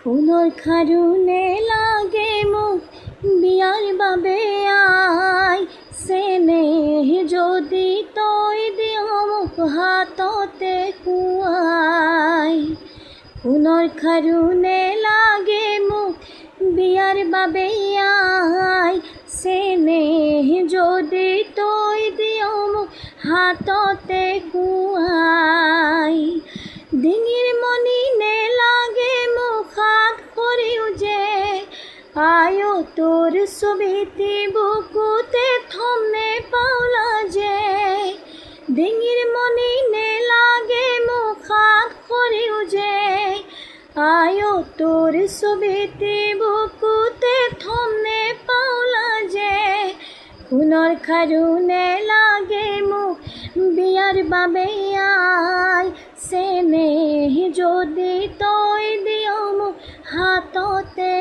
ফুলৰ খাৰুণে লাগে মোক বিয়াৰ বাবে আই চেনেহ যদি তই দিয় মোক হাততে খুৱাই ফুলৰ খাৰুণে লাগে মোক বিয়াৰ বাবে আই চেনেহ যদি তই দিয় মোক হাততে খুৱাই ডিঙিৰ মণি নেলাগে মোক হাত কৰিও যে আয়ো তোৰ ছবিটি বুকুতে থম নেপাওলা যে ডিঙিৰ মণি নেলাগে মোক হাত কৰিও যে আয়ো তোৰ ছবিটি বুকুতে থম নেপাওলা যে সোণৰ খাৰুণে লাগে মোক বিয়াৰ বাবে আই চেনেহ যদি তই দিয় মোক হাততে